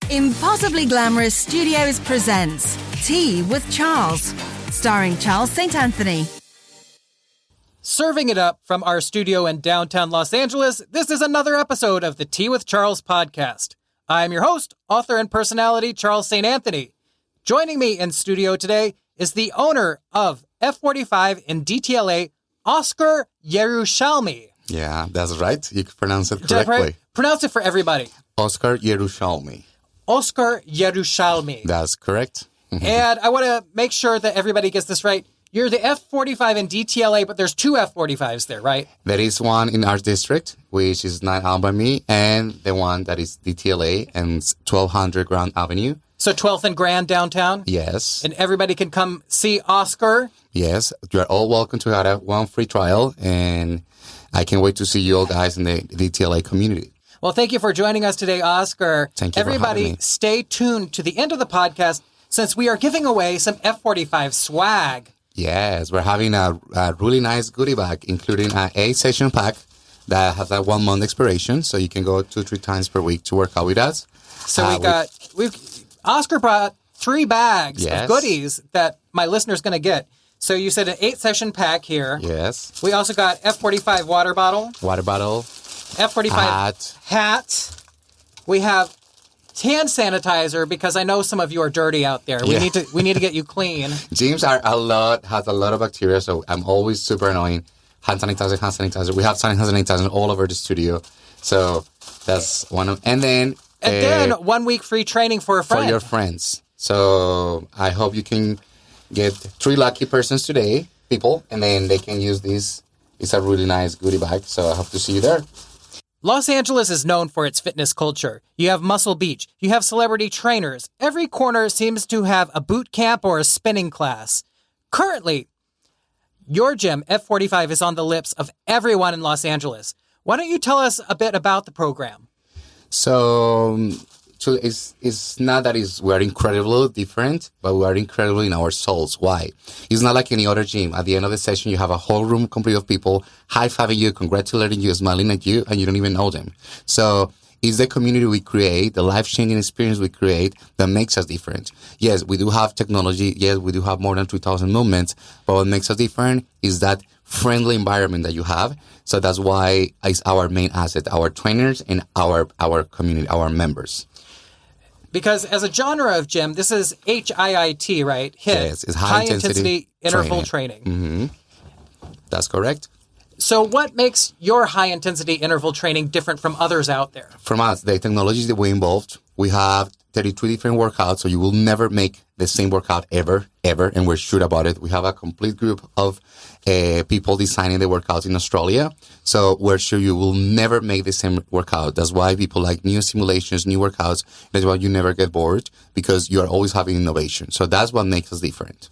Impossibly Glamorous Studios presents Tea with Charles, starring Charles St. Anthony. Serving it up from our studio in downtown Los Angeles, this is another episode of the Tea with Charles podcast. I'm your host, author and personality, Charles St. Anthony. Joining me in studio today is the owner of F45 in DTLA, Oscar Yerushalmi. Yeah, that's right. You can pronounce it correctly. Right? Pronounce it for everybody. Oscar Yerushalmi. Oscar Yerushalmi. That's correct. And I want to make sure that everybody gets this right. You're the F45 in DTLA, but there's two F45s there, right? There is one in our district, which is 9 owned by me, and the one that is DTLA and 1200 Grand Avenue. So 12th and Grand downtown? Yes. And everybody can come see Oscar? Yes. You are all welcome to have one free trial, and I can't wait to see you all guys in the DTLA community. Well, thank you for joining us today, Oscar. Thank you for Everybody, having me. stay tuned to the end of the podcast since we are giving away some F45 swag. Yes, we're having a really nice goodie bag, including an 8-session pack that has a 1 month expiration, so you can go 2-3 times per week to work out with us. So Oscar brought 3 bags of goodies that my listener's going to get. So you said an 8-session pack here. Yes. We also got F45 water bottle. F45 hat. We have hand sanitizer because I know some of you are dirty out there. We need to get you clean. Gyms has a lot of bacteria, so I'm always super annoying. Hand sanitizer. We have hand sanitizer all over the studio. So that's one of, and then 1 week free training for a friend. For your friends. So I hope you can get 3 lucky persons today, people, and then they can use this. It's a really nice goodie bag, so I hope to see you there. Los Angeles is known for its fitness culture. You have Muscle Beach. You have celebrity trainers. Every corner seems to have a boot camp or a spinning class. Currently, your gym, F45, is on the lips of everyone in Los Angeles. Why don't you tell us a bit about the program? So it's not that we're incredibly different, but we are incredible in our souls. Why? It's not like any other gym. At the end of the session, you have a whole room complete of people high-fiving you, congratulating you, smiling at you, and you don't even know them. So it's the community we create, the life-changing experience we create that makes us different. Yes, we do have technology. Yes, we do have more than 2,000 movements, but what makes us different is that friendly environment that you have. So that's why it's our main asset, our trainers and our community, our members. Because as a genre of gym, this is HIIT, right? HIIT. Yes, it's high-intensity interval training. Mm-hmm. That's correct. So what makes your high-intensity interval training different from others out there? From us, the technologies that we involved, we have 32 different workouts, so you will never make the same workout ever, and we're sure about it. We have a complete group of people designing the workouts in Australia, so we're sure you will never make the same workout. That's why people like new simulations, new workouts. That's why you never get bored, because you are always having innovation. So that's what makes us different.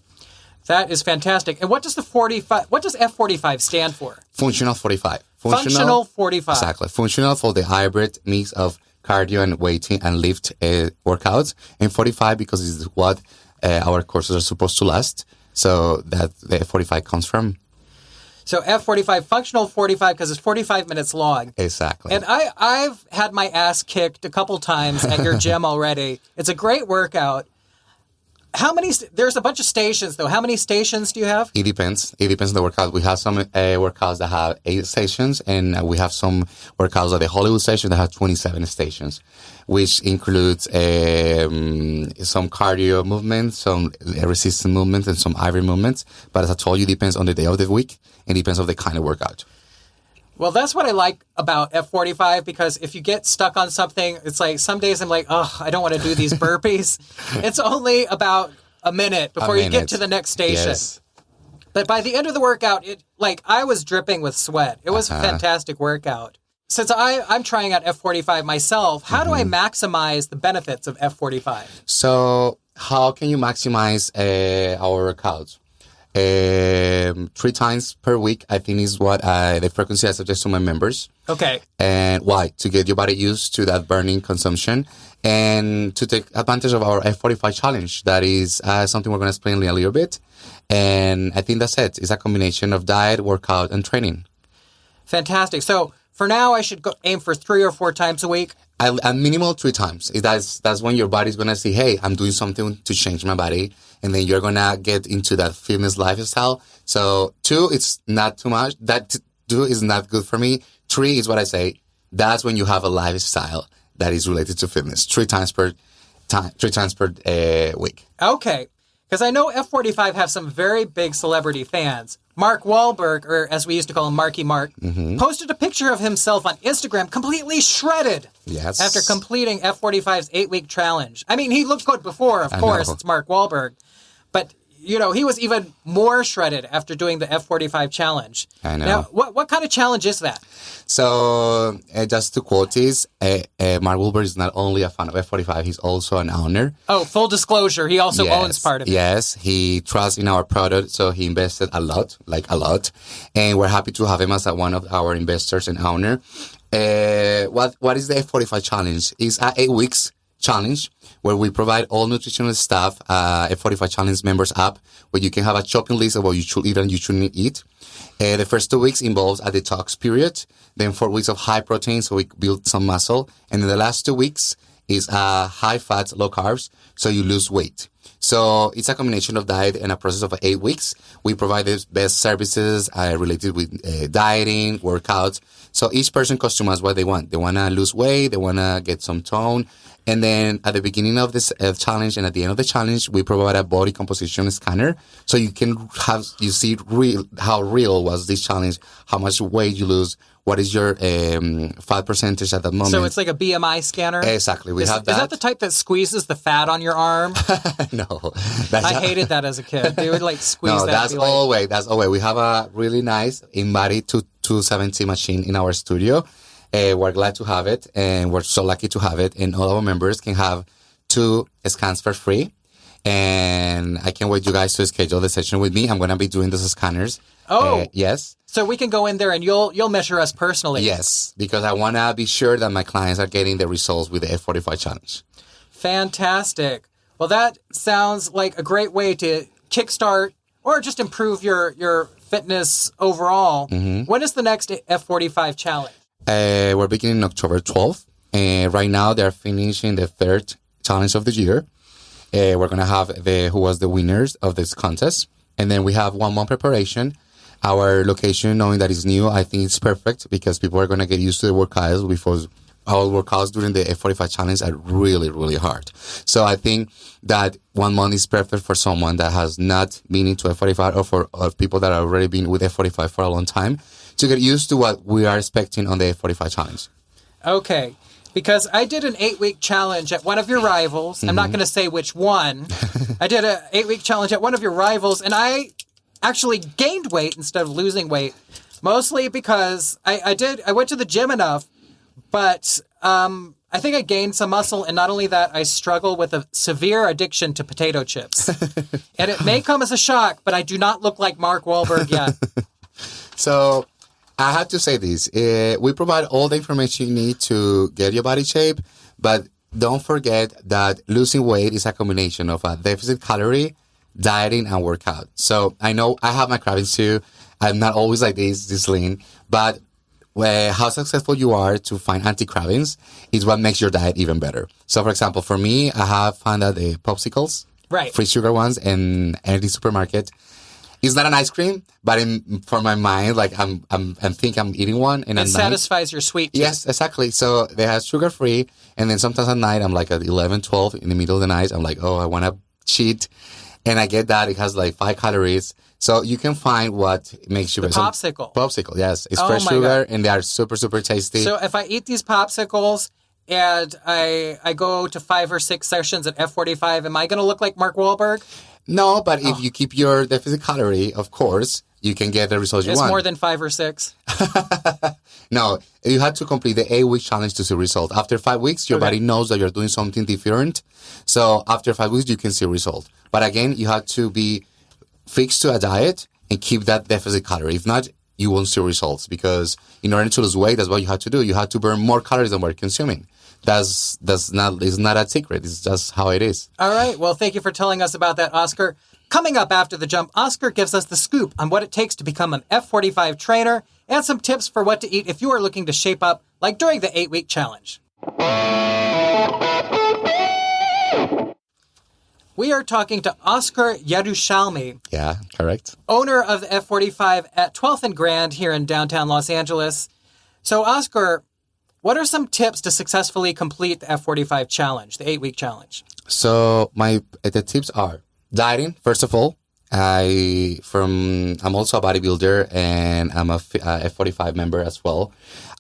That is fantastic. And what does F45 stand for? Functional 45. Functional 45. Exactly. Functional for the hybrid mix of cardio and weighting and lift workouts, and 45 because it's what our courses are supposed to last. So that the F45 comes from. So F45, functional 45, because it's 45 minutes long. Exactly. And I've had my ass kicked a couple times at your gym already. It's a great workout. There's a bunch of stations, though. How many stations do you have? It depends. It depends on the workout. We have some workouts that have 8 stations, and we have some workouts at the Hollywood station that have 27 stations, which includes some cardio movements, some resistance movements, and some ivory movements. But as I told you, it depends on the day of the week, and it depends on the kind of workout. Well, that's what I like about F45, because if you get stuck on something, it's like some days I'm like, I don't want to do these burpees. It's only about a minute before you get to the next station. Yes. But by the end of the workout, I was dripping with sweat. It was a fantastic workout. Since I'm trying out F45 myself, how do I maximize the benefits of F45? So how can you maximize our workouts? 3 times per week, I think, is what the frequency I suggest to my members. Okay. And why? To get your body used to that burning consumption and to take advantage of our F45 challenge. That is something we're going to explain in a little bit. And I think that's it. It's a combination of diet, workout, and training. Fantastic. So for now, I should aim for 3 or 4 times a week. At minimal 3 times. That's when your body's going to say, hey, I'm doing something to change my body. And then you're going to get into that fitness lifestyle. So 2, it's not too much. That 2 is not good for me. 3 is what I say. That's when you have a lifestyle that is related to fitness. 3 times per week. Okay. Because I know F45 have some very big celebrity fans. Mark Wahlberg, or as we used to call him, Marky Mark, posted a picture of himself on Instagram completely shredded. Yes. After completing F45's 8-week challenge. I mean, he looked good before, of course. It's Mark Wahlberg. But, you know, he was even more shredded after doing the F45 challenge. I know. Now, what kind of challenge is that? So, just to quote this, Mark Wahlberg is not only a fan of F45, he's also an owner. Oh, full disclosure, he also owns part of it. Yes, he trusts in our product, so he invested a lot. And we're happy to have him as one of our investors and owner. What is the F45 challenge? It's an 8 weeks challenge where we provide all nutritional stuff, F45 challenge members app, where you can have a shopping list of what you should eat and you shouldn't eat. The first 2 weeks involves a detox period, then 4 weeks of high protein, so we build some muscle. And then the last 2 weeks is high fat, low carbs, so you lose weight. So it's a combination of diet and a process of 8 weeks. We provide the best services related with dieting, workouts. So each person customize what they want. They want to lose weight. They want to get some tone. And then at the beginning of this challenge and at the end of the challenge, we provide a body composition scanner. So you can see how real was this challenge, how much weight you lose, what is your fat percentage at the moment. So it's like a BMI scanner? Exactly. We have that. Is that the type that squeezes the fat on your arm? No. I hated that as a kid. They would like squeeze that. No, that's all way. That's all way. We have a really nice in-body 270 machine in our studio. We're glad to have it, and we're so lucky to have it. And all our members can have 2 scans for free. And I can't wait you guys to schedule the session with me. I'm going to be doing those scanners. Oh. Yes. So we can go in there and you'll measure us personally. Yes, because I want to be sure that my clients are getting the results with the F45 challenge. Fantastic. Well, that sounds like a great way to kickstart or just improve your fitness overall. When is the next F45 challenge? We're beginning October 12th. Right now, they're finishing the 3rd challenge of the year. We're going to have who was the winners of this contest. And then we have 1 month preparation. Our location, knowing that it's new, I think it's perfect because people are going to get used to the workouts because our workouts during the F45 challenge are really, really hard. So I think that 1 month is perfect for someone that has not been into F45 or for people that have already been with F45 for a long time to get used to what we are expecting on the F45 challenge. Okay. Because I did an 8-week challenge at one of your rivals. I'm not going to say which one. I did an 8-week challenge at one of your rivals, and I actually gained weight instead of losing weight. Mostly because I went to the gym enough, but I think I gained some muscle. And not only that, I struggle with a severe addiction to potato chips. And it may come as a shock, but I do not look like Mark Wahlberg yet. So I have to say this. We provide all the information you need to get your body shape, but don't forget that losing weight is a combination of a deficit calorie, dieting, and workout. So I know I have my cravings too. I'm not always like this lean, but how successful you are to find anti-cravings is what makes your diet even better. So for example, for me, I have found that the popsicles, free sugar ones in any supermarket, it's not an ice cream, but for my mind, like I think I'm eating one. And it satisfies your sweet tooth. Yes, exactly. So they have sugar free. And then sometimes at night, I'm like at 11, 12 in the middle of the night. I'm like, oh, I want to cheat. And I get that. It has like 5 calories. So you can find what makes you... The popsicle. Popsicle, yes. It's fresh sugar and they are super, super tasty. So if I eat these popsicles and I go to 5 or 6 sessions at F45, am I going to look like Mark Wahlberg? No, but if you keep your deficit calorie, of course, you can get the results you want. It's more than 5 or 6. No, you have to complete the 8-week challenge to see result. After 5 weeks, your body knows that you're doing something different. So after 5 weeks, you can see result. But again, you have to be fixed to a diet and keep that deficit calorie. If not, you won't see results because in order to lose weight, that's what you have to do. You have to burn more calories than what you're consuming. It's not a secret. It's just how it is. All right. Well, thank you for telling us about that, Oscar. Coming up after the jump, Oscar gives us the scoop on what it takes to become an F45 trainer and some tips for what to eat if you are looking to shape up, like during the 8-week challenge. We are talking to Oscar Yerushalmi. Yeah, correct. Owner of the F45 at 12th and Grand here in downtown Los Angeles. So, Oscar, what are some tips to successfully complete the F45 challenge, the 8-week challenge? So the tips are dieting, first of all. I'm also a bodybuilder and I'm a F45 member as well.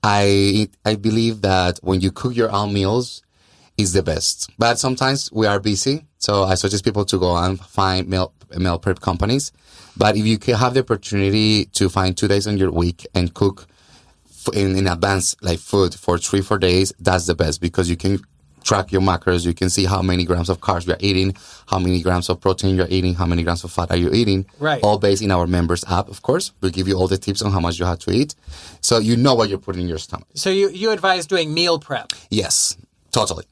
I believe that when you cook your own meals is the best. But sometimes we are busy. So I suggest people to go and find meal prep companies. But if you can have the opportunity to find 2 days in your week and cook in advance, like food for 3-4 days, that's the best because you can track your macros. You can see how many grams of carbs you're eating, how many grams of protein you're eating, how many grams of fat are you eating. Right. All based in our members app, of course. We'll give you all the tips on how much you have to eat. So you know what you're putting in your stomach. So you advise doing meal prep? Yes, totally.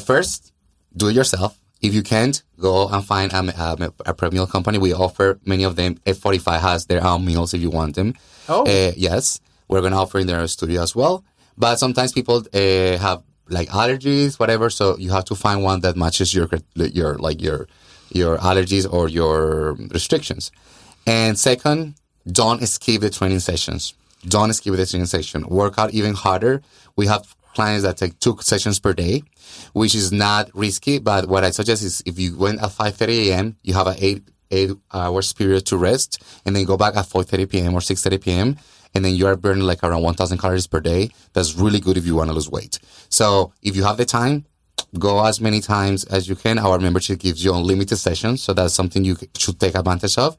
First, do it yourself. If you can't, go and find a prep meal company. We offer many of them. F45 has their own meals if you want them. Oh. Yes. We're going to offer in their studio as well. But sometimes people have like allergies, whatever. So you have to find one that matches your allergies or your restrictions. And second, don't skip the training sessions. Don't skip the training session. Work out even harder. We have clients that take 2 sessions per day, which is not risky. But what I suggest is if you went at 5:30 a.m., you have an 8 hours period to rest and then go back at 4:30 p.m. or 6:30 p.m. And then you are burning like around 1,000 calories per day. That's really good if you want to lose weight. So if you have the time, go as many times as you can. Our membership gives you unlimited sessions. So that's something you should take advantage of.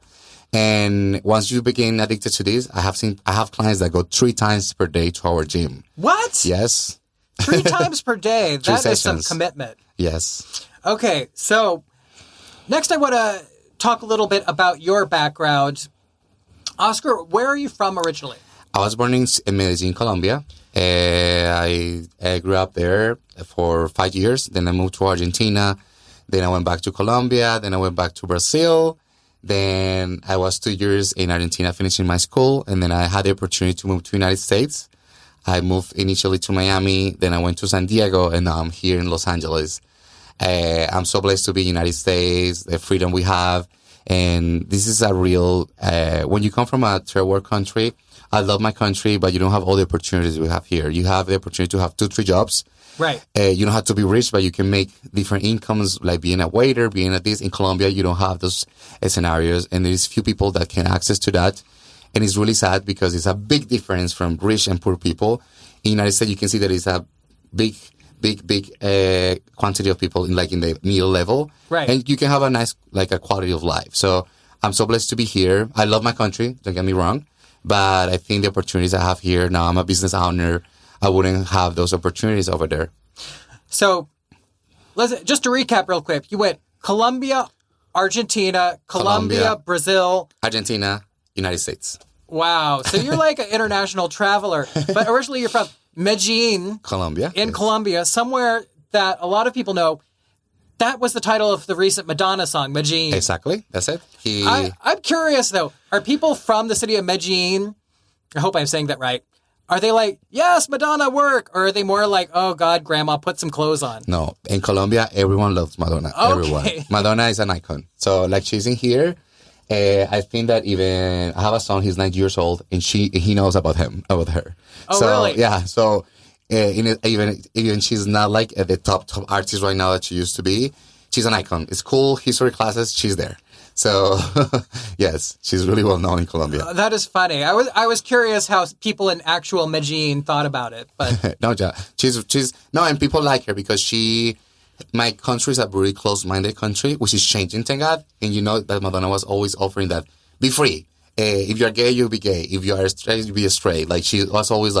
And once you begin addicted to this, I have clients that go 3 times per day to our gym. What? Yes. 3 times per day. That is some sessions. commitment. Yes. Okay. So next I want to talk a little bit about your background. Oscar, where are you from originally? I was born in Medellin, Colombia. I grew up there for 5 years. Then I moved to Argentina. Then I went back to Colombia. Then I went back to Brazil. Then I was 2 years in Argentina finishing my school. And then I had the opportunity to move to the United States. I moved initially to Miami. Then I went to San Diego. And now I'm here in Los Angeles. I'm so blessed to be in the United States, the freedom we have. And this is a real, when you come from a third world country, I love my country, but you don't have all the opportunities we have here. You have the opportunity to have 2-3 jobs. Right. You don't have to be rich, but you can make different incomes, like being a waiter, being at this. In Colombia, you don't have those scenarios, and there's few people that can access to that. And it's really sad because it's a big difference from rich and poor people. In the United States, you can see that it's a big quantity of people in the middle level. Right. And you can have a nice, a quality of life. So I'm so blessed to be here. I love my country, don't get me wrong. But I think the opportunities I have here, now I'm a business owner, I wouldn't have those opportunities over there. So just to recap real quick, you went Colombia, Argentina, Colombia, Brazil. Argentina, United States. Wow. So you're like an international traveler. But originally you're from Medellin, Colombia. In Colombia, somewhere that a lot of people know. That was the title of the recent Madonna song, Medellin. Exactly. That's it. I'm curious, though. Are people from the city of Medellin, I hope I'm saying that right, are they like, yes, Madonna work? Or are they more like, oh, God, Grandma, put some clothes on? No. In Colombia, everyone loves Madonna. Okay. Everyone. Madonna is an icon. So, she's in here. I think that even I have a son, he's 9 years old, and he knows about her. Oh, so, really? Yeah. So, even she's not at the top artist right now that she used to be. She's an icon. It's cool. History classes, she's there. So, yes, she's really well known in Colombia. That is funny. I was curious how people in actual Medellin thought about it, but no, and people like her because my country is a very close-minded country, which is changing, thank God. And you know that Madonna was always offering that, be free. If you're gay, you'll be gay. If you are straight, you'll be straight. She was always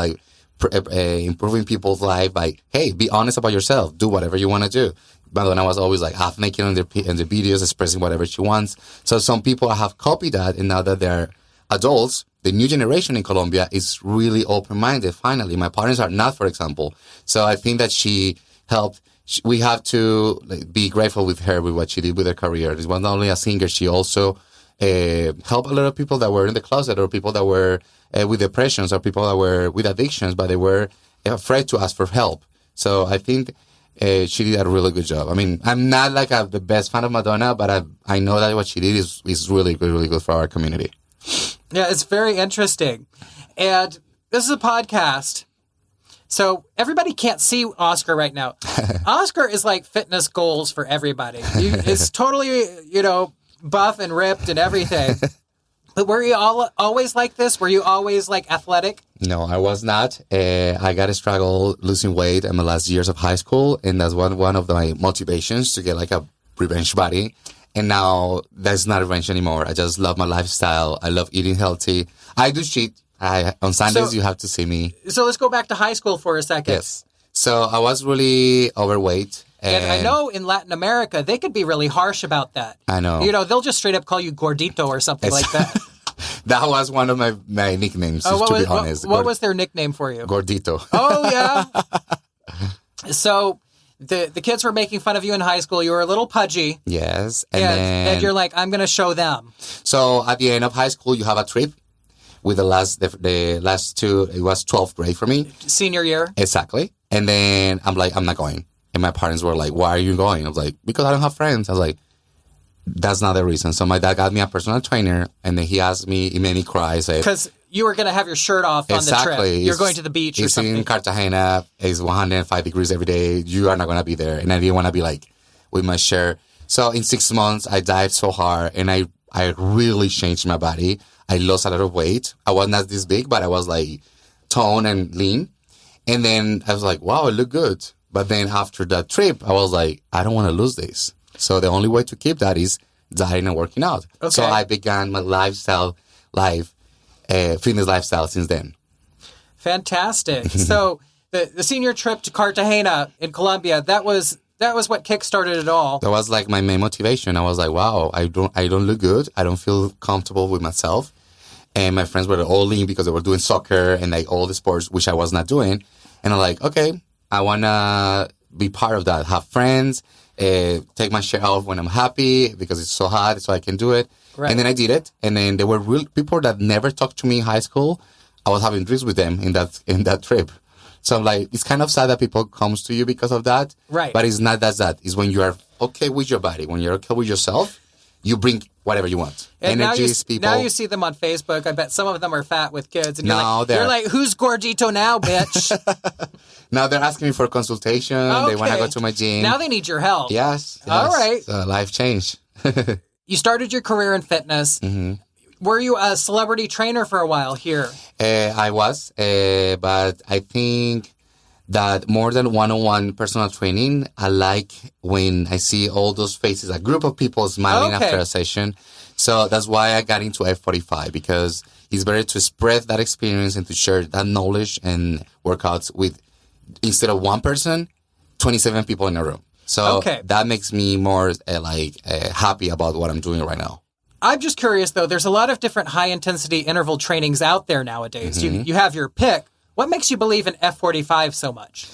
improving people's life by, hey, be honest about yourself. Do whatever you want to do. Madonna was always half naked in the videos, expressing whatever she wants. So some people have copied that, and now that they're adults, the new generation in Colombia is really open-minded, finally. My parents are not, for example. So I think that she helped. We have to be grateful with her, with what she did with her career. She was not only a singer, she also help a lot of people that were in the closet, or people that were with depressions, or people that were with addictions, but they were afraid to ask for help. So I think she did a really good job. I mean, I'm not like the best fan of Madonna, but I know that what she did is really good for our community. Yeah, it's very interesting. And this is a podcast, so everybody can't see Oscar right now. Oscar is like fitness goals for everybody. He's totally, buff and ripped and everything. But were you always like this? Were you always like athletic? No, I was not. I got to struggle losing weight in my last years of high school, and that's one of my motivations to get like a revenge body. And now that's not revenge anymore. I just love my lifestyle. I love eating healthy. I do cheat. On Sundays, you have to see me. So let's go back to high school for a second. Yes. So I was really overweight. And I know in Latin America, they could be really harsh about that. I know. They'll just straight up call you gordito or something like that. That was one of my nicknames, to be honest. What was their nickname for you? Gordito. Oh, yeah. So the kids were making fun of you in high school. You were a little pudgy. Yes. And you're like, I'm going to show them. So at the end of high school, you have a trip. With the last two, it was 12th grade for me. Senior year? Exactly. And then I'm like, I'm not going. And my parents were like, why are you going? I was like, because I don't have friends. I was like, that's not the reason. So my dad got me a personal trainer, and then he asked me, he made me cry. Because you were going to have your shirt off on the trip. You're going to the beach or something. It's in Cartagena. It's 105 degrees every day. You are not going to be there. And I didn't want to be like with my shirt. So in 6 months, I dived so hard, and I really changed my body. I lost a lot of weight. I was not this big, but I was like toned and lean. And then I was like, wow, I look good. But then after that trip, I was like, I don't want to lose this. So the only way to keep that is dieting and working out. Okay. So I began my fitness lifestyle since then. Fantastic. So the senior trip to Cartagena in Colombia, that was what kickstarted it all. That was like my main motivation. I was like, wow, I don't look good. I don't feel comfortable with myself. And my friends were all lean because they were doing soccer and like all the sports, which I was not doing. And I'm like, okay, I want to be part of that. Have friends, take my shirt off when I'm happy because it's so hot, so I can do it. Right. And then I did it. And then there were real people that never talked to me in high school. I was having drinks with them in that trip. So I'm like, it's kind of sad that people comes to you because of that. Right. But it's not that sad. It's when you are okay with your body, when you're okay with yourself, you bring whatever you want. And energies, people. Now you see them on Facebook. I bet some of them are fat with kids. And you're like, who's gordito now, bitch? Now they're asking me for a consultation. Okay. They want to go to my gym. Now they need your help. Yes. All right. So life changed. You started your career in fitness. Mm-hmm. Were you a celebrity trainer for a while here? I was, but I think that more than one-on-one personal training, I like when I see all those faces, a group of people smiling after a session. So that's why I got into F45, because it's better to spread that experience and to share that knowledge and workouts with, instead of one person, 27 people in a room. So that makes me more happy about what I'm doing right now. I'm just curious, though. There's a lot of different high-intensity interval trainings out there nowadays. Mm-hmm. You have your pick. What makes you believe in F45 so much?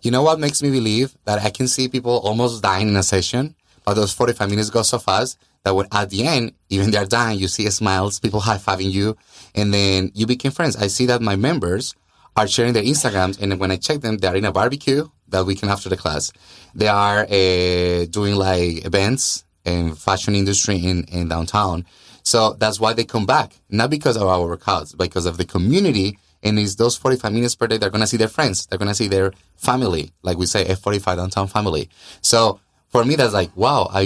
You know what makes me believe? That I can see people almost dying in a session, but those 45 minutes go so fast that when at the end, even they're dying, you see smiles, people high-fiving you, and then you become friends. I see that my members are sharing their Instagrams, and when I check them, they're in a barbecue that weekend after the class. They are doing like events in fashion industry in downtown. So that's why they come back, not because of our workouts, but because of the community. And it's those 45 minutes per day, they're going to see their friends. They're going to see their family, like we say, F45 downtown family. So for me, that's like, wow, I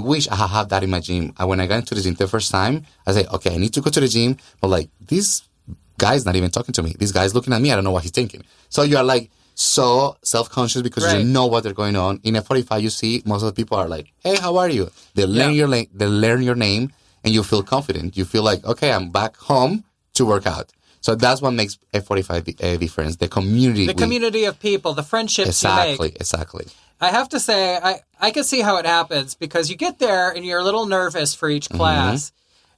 wish I had that in my gym. And when I got into the gym the first time, I said, okay, I need to go to the gym. But like, this guy's not even talking to me. This guy's looking at me. I don't know what he's thinking. So you are like so self-conscious because you know what they're going on. In F45, you see most of the people are like, hey, how are you? They learn your name, and you feel confident. You feel like, okay, I'm back home to work out. So that's what makes F45 a difference. The community. The community of people, the friendships you make. Exactly. I have to say, I can see how it happens because you get there and you're a little nervous for each class.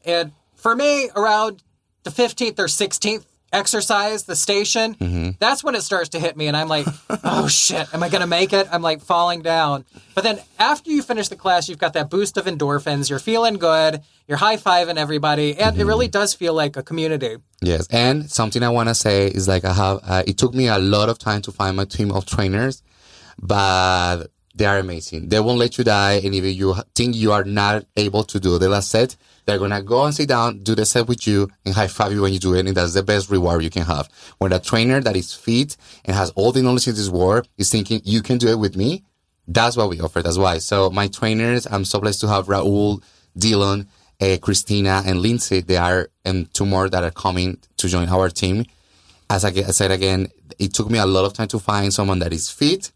Mm-hmm. And for me, around the 15th or 16th exercise, the station, that's when it starts to hit me. And I'm like, oh shit, am I going to make it? I'm like falling down. But then after you finish the class, you've got that boost of endorphins. You're feeling good. You're high-fiving everybody. And it really does feel like a community. Yes. And something I want to say is like it took me a lot of time to find my team of trainers, but they are amazing. They won't let you die. And if you think you are not able to do the last set, they're going to go and sit down, do the set with you, and high-five you when you do it. And that's the best reward you can have. When a trainer that is fit and has all the knowledge in this world is thinking, you can do it with me, that's what we offer. That's why. So my trainers, I'm so blessed to have Raul, Dylan, Christina, and Lindsay. They are, and two more that are coming to join our team. As I said again, it took me a lot of time to find someone that is fit,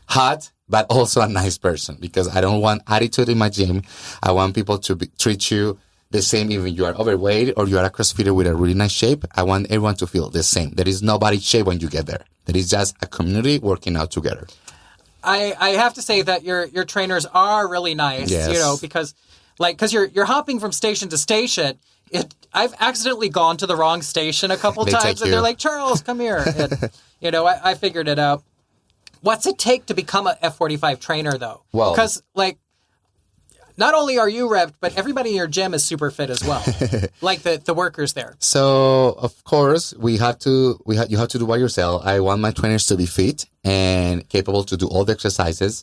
hot, but also a nice person, because I don't want attitude in my gym. I want people to treat you the same, even you are overweight or you are a CrossFitter with a really nice shape. I want everyone to feel the same. There is no body shape when you get there. There is just a community working out together. I have to say that your trainers are really nice, yes. because you're hopping from station to station. I've accidentally gone to the wrong station a couple times, and they're like, Charles, come here. And, I figured it out. What's it take to become a F45 trainer, though? Well, because not only are you revved, but everybody in your gym is super fit as well, like the workers there. So, of course, you have to do by yourself. I want my trainers to be fit and capable to do all the exercises.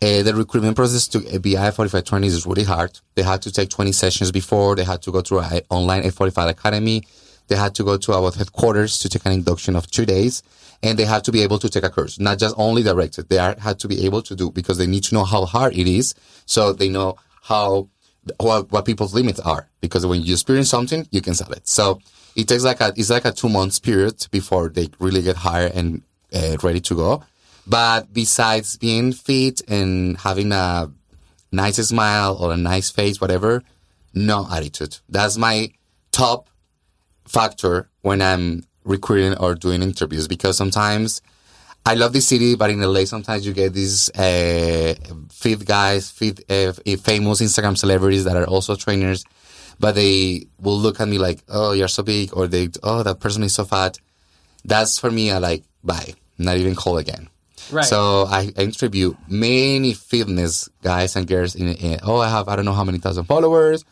The recruitment process to be F45 trainers is really hard. They had to take 20 sessions before. They had to go through an online F45 academy. They had to go to our headquarters to take an induction of 2 days. And they have to be able to take a course, not just only directed. They had to be able to do, because they need to know how hard it is, so they know what people's limits are. Because when you experience something, you can sell it. So it takes it's like a 2 months period before they really get hired and ready to go. But besides being fit and having a nice smile or a nice face, whatever, no attitude. That's my top factor when I'm recruiting or doing interviews, because sometimes I love the city, but in LA sometimes you get these fit guys, famous Instagram celebrities that are also trainers, but they will look at me like, oh, you're so big, or that person is so fat. That's for me, I like, bye, not even call again. Right. So I interview many fitness guys and girls I don't know how many thousand followers,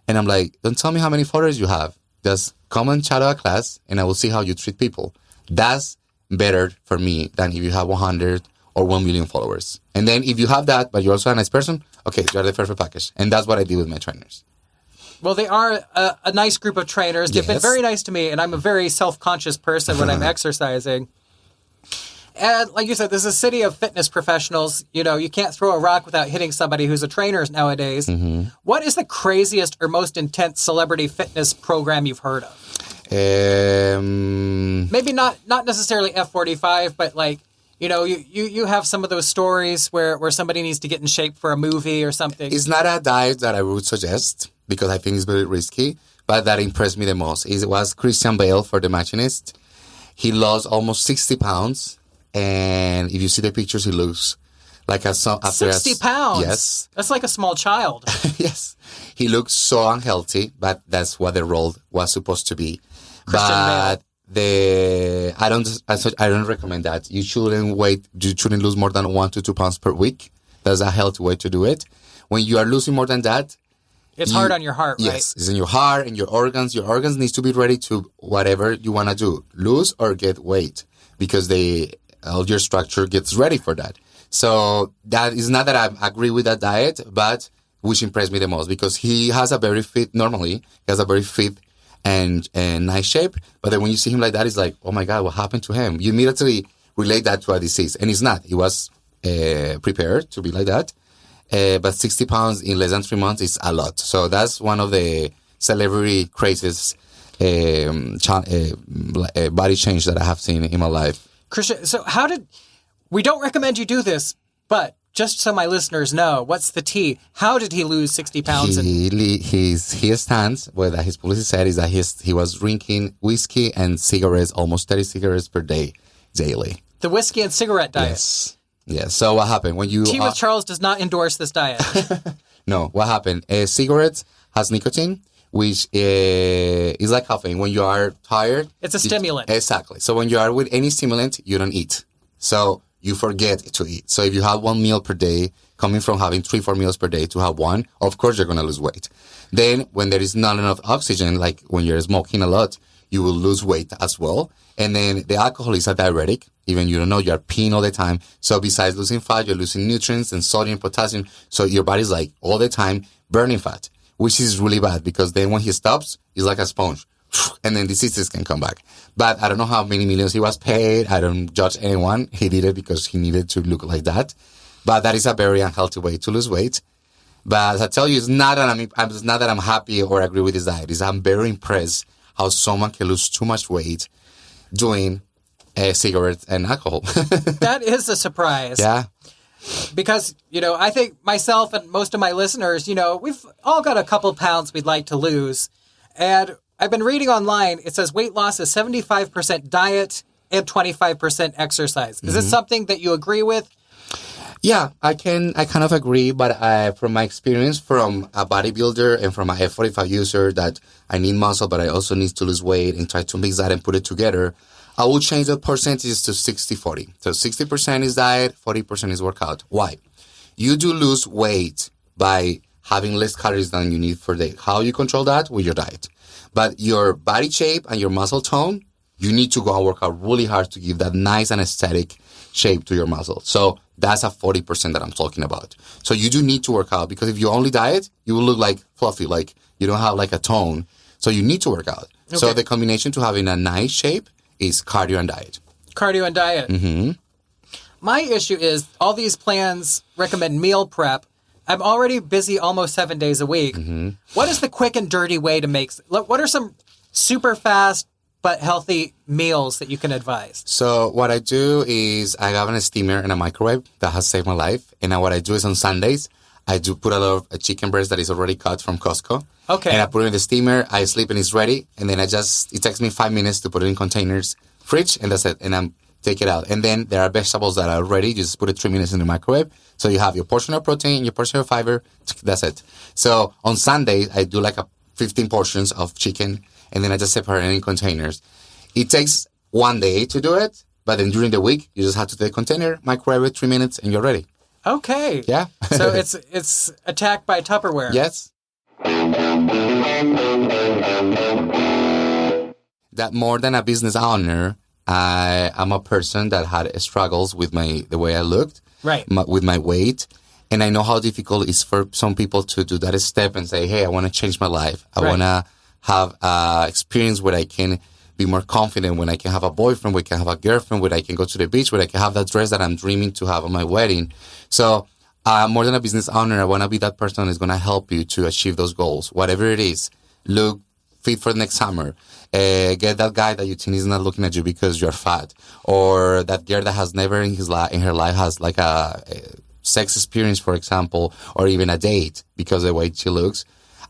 and I'm like, don't tell me how many followers you have. Just come and chat out a class, and I will see how you treat people. That's better for me than if you have 100 or 1 million followers. And then if you have that, but you're also a nice person, okay, you're the perfect package. And that's what I do with my trainers. Well, they are a nice group of trainers. They've been very nice to me, and I'm a very self-conscious person when I'm exercising. And like you said, this is a city of fitness professionals. You can't throw a rock without hitting somebody who's a trainer nowadays. Mm-hmm. What is the craziest or most intense celebrity fitness program you've heard of? Maybe not necessarily F45, but you have some of those stories where somebody needs to get in shape for a movie or something. It's not a diet that I would suggest, because I think it's very risky, but that impressed me the most. It was Christian Bale for The Machinist. He lost almost 60 pounds. And if you see the pictures, he looks like 60 pounds? Yes. That's like a small child. Yes. He looks so unhealthy, but that's what the role was supposed to be. Christian Bale. I don't recommend that. You shouldn't lose more than 1 to 2 pounds per week. That's a healthy way to do it. When you are losing more than that, it's hard on your heart, right? Yes, it's in your heart and your organs. Your organs need to be ready to whatever you want to do, lose or get weight, because all your structure gets ready for that. So that is not that I agree with that diet, but which impressed me the most, because he has a very fit, normally, he has a very fit and nice shape. But then when you see him like that, it's like, oh my God, what happened to him? You immediately relate that to a disease. And it's not. He was prepared to be like that. But 60 pounds in less than 3 months is a lot. So that's one of the celebrity crazes, body change that I have seen in my life. Christian, so we don't recommend you do this, but just so my listeners know, what's the tea? How did he lose 60 pounds? His stance, what his policy said, is that he was drinking whiskey and cigarettes, almost 30 cigarettes per day, daily. The whiskey and cigarette diet. Yes. Yes. So what happened when you... Tea with Charles does not endorse this diet. No. What happened? Cigarettes has nicotine. which is like caffeine. When you are tired, It's a stimulant. Exactly. So when you are with any stimulant, you don't eat. So you forget to eat. So if you have 1 meal per day, coming from having 3-4 meals per day to have one, of course you're going to lose weight. Then when there is not enough oxygen, like when you're smoking a lot, you will lose weight as well. And then the alcohol is a diuretic. Even you don't know, you're peeing all the time. So besides losing fat, you're losing nutrients and sodium, potassium. So your body's like all the time burning fat, which is really bad because then when he stops, he's like a sponge. And then diseases can come back. But I don't know how many millions he was paid. I don't judge anyone. He did it because he needed to look like that. But that is a very unhealthy way to lose weight. But as I tell you, it's not that I'm happy or agree with his diet. I'm very impressed how someone can lose too much weight doing cigarettes and alcohol. That is a surprise. Yeah. Because, I think myself and most of my listeners, we've all got a couple pounds we'd like to lose. And I've been reading online, it says weight loss is 75% diet and 25% exercise. Is this something that you agree with? Yeah, I kind of agree, but from my experience from a bodybuilder and from a F45 user that I need muscle, but I also need to lose weight and try to mix that and put it together, I will change the percentages to 60-40. So 60% is diet, 40% is workout. Why? You do lose weight by having less calories than you need for the day. How you control that? With your diet. But your body shape and your muscle tone, you need to go and work out really hard to give that nice and aesthetic shape to your muscle. So that's a 40% that I'm talking about. So you do need to work out because if you only diet, you will look like fluffy, like you don't have like a tone. So you need to work out. Okay. So the combination to having a nice shape is cardio and diet. Cardio and diet. Mm-hmm. My issue is all these plans recommend meal prep. I'm already busy almost 7 days a week. Mm-hmm. What is the quick and dirty way to make... What are some super fast but healthy meals that you can advise? So what I do is I have a steamer and a microwave that has saved my life. And what I do is on Sundays, I do put a lot of chicken breast that is already cut from Costco. Okay. And I put it in the steamer, I sleep and it's ready. And then it takes me 5 minutes to put it in containers, fridge, and that's it. And I'm take it out. And then there are vegetables that are ready. You just put it 3 minutes in the microwave. So you have your portion of protein, your portion of fiber. That's it. So on Sunday, I do like 15 portions of chicken. And then I just separate it in containers. It takes 1 day to do it. But then during the week, you just have to take a container, microwave it 3 minutes, and you're ready. Okay. Yeah. So it's attacked by Tupperware. Yes. That more than a business owner, I'm a person that had struggles with the way I looked, right? With my weight. And I know how difficult it is for some people to do that step and say, hey, I want to change my life. I want to have experience where I can be more confident, when I can have a boyfriend, when I can have a girlfriend, when I can go to the beach, when I can have that dress that I'm dreaming to have on my wedding. So more than a business owner, I want to be that person who's going to help you to achieve those goals, whatever it is. Look fit for the next summer. Get that guy that you think is not looking at you because you're fat, or that girl that has never in her life has like a sex experience, for example, or even a date because of the way she looks.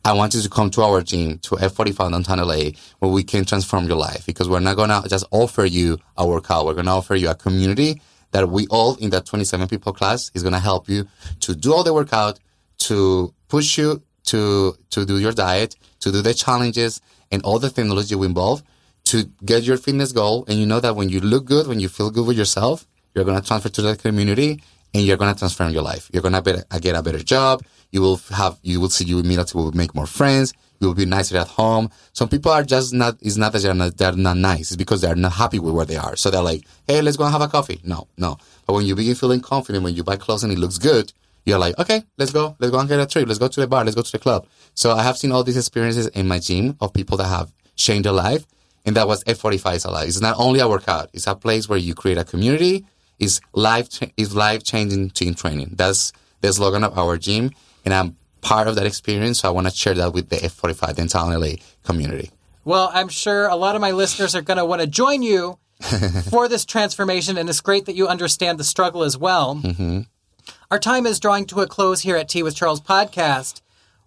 I want you to come to our gym, to F45 downtown LA, where we can transform your life, because we're not going to just offer you a workout. We're going to offer you a community that we all in that 27 people class is going to help you to do all the workout, to push you to do your diet, to do the challenges and all the technology we involve to get your fitness goal. And you know that when you look good, when you feel good with yourself, you're going to transfer to that community and you're going to transform your life. You're going to get a better job. You will see you immediately will make more friends. You will be nicer at home. Some people are just not, it's not that they're not nice. It's because they're not happy with where they are. So they're like, hey, let's go and have a coffee. No. But when you begin feeling confident, when you buy clothes and it looks good, you're like, okay, let's go and get a trip. Let's go to the bar. Let's go to the club. So I have seen all these experiences in my gym of people that have changed their life. And that was F45 is a life. It's not only a workout. It's a place where you create a community. It's life-changing team training. That's the slogan of our gym. And I'm part of that experience. So I want to share that with the F45 downtown LA community. Well, I'm sure a lot of my listeners are going to want to join you for this transformation. And it's great that you understand the struggle as well. Mm-hmm. Our time is drawing to a close here at Tea with Charles podcast.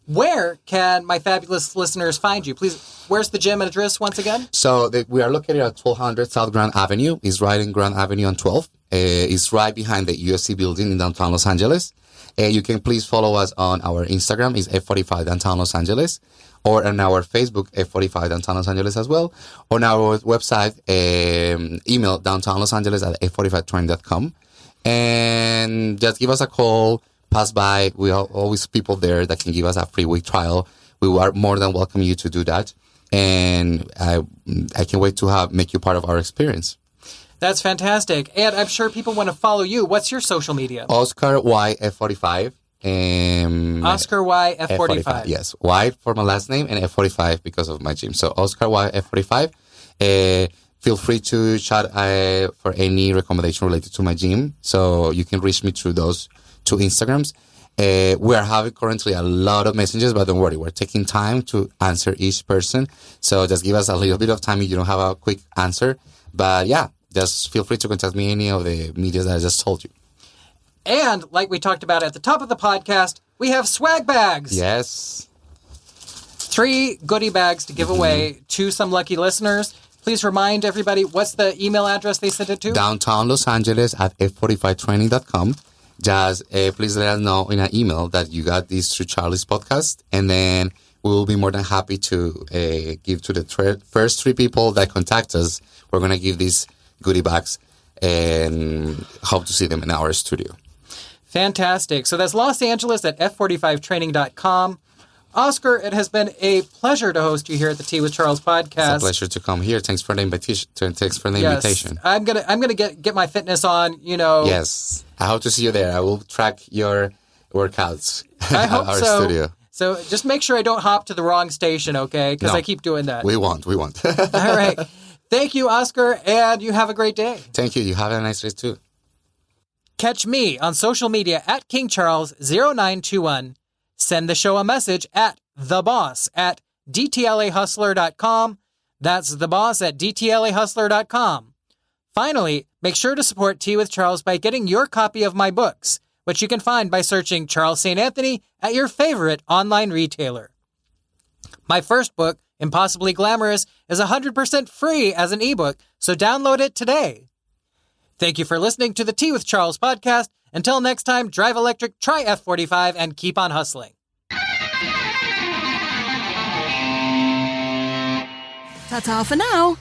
Where can my fabulous listeners find you? Please, where's the gym address once again? So we are located at 1200 South Grand Avenue. It's right in Grand Avenue on 12. It's right behind the USC building in downtown Los Angeles. You can please follow us on our Instagram, is F45 Downtown Los Angeles, or on our Facebook, F45 Downtown Los Angeles as well. On our website, email downtownlosangeles at f45training.com. And just give us a call, pass by. We are always people there that can give us a free week trial. We are more than welcome you to do that. And I can't wait to make you part of our experience. That's fantastic. And I'm sure people want to follow you. What's your social media? Oscar Y F45. Oscar Y F45. Yes. Y for my last name and F45 because of my gym. So Oscar Y F45. Feel free to chat for any recommendation related to my gym. So you can reach me through those two Instagrams. We are having currently a lot of messages, but don't worry. We're taking time to answer each person. So just give us a little bit of time if you don't have a quick answer. But yeah, just feel free to contact me any of the media that I just told you. And like we talked about at the top of the podcast, we have swag bags. Yes. 3 goodie bags to give away to some lucky listeners. Please remind everybody, what's the email address they sent it to? Downtown Los Angeles at f45training.com. Just please let us know in an email that you got this through Charlie's podcast. And then we will be more than happy to give to the first 3 people that contact us. We're going to give these goodie bags and hope to see them in our studio. Fantastic. So that's Los Angeles at f45training.com. Oscar, it has been a pleasure to host you here at the Tea with Charles podcast. It's a pleasure to come here. Thanks for the invitation. I'm gonna get my fitness on. Yes, I hope to see you there. I will track your workouts. I hope our so. Studio. So just make sure I don't hop to the wrong station, okay? Because I keep doing that. We won't. All right. Thank you, Oscar, and you have a great day. Thank you. You have a nice day, too. Catch me on social media at KingCharles0921. Send the show a message at theboss@dtlahustler.com. That's theboss@dtlahustler.com. Finally, make sure to support Tea with Charles by getting your copy of my books, which you can find by searching Charles St. Anthony at your favorite online retailer. My first book, Impossibly Glamorous, is 100% free as an ebook, so download it today. Thank you for listening to the Tea with Charles podcast. Until next time, drive electric, try F45, and keep on hustling. Ta-ta for now.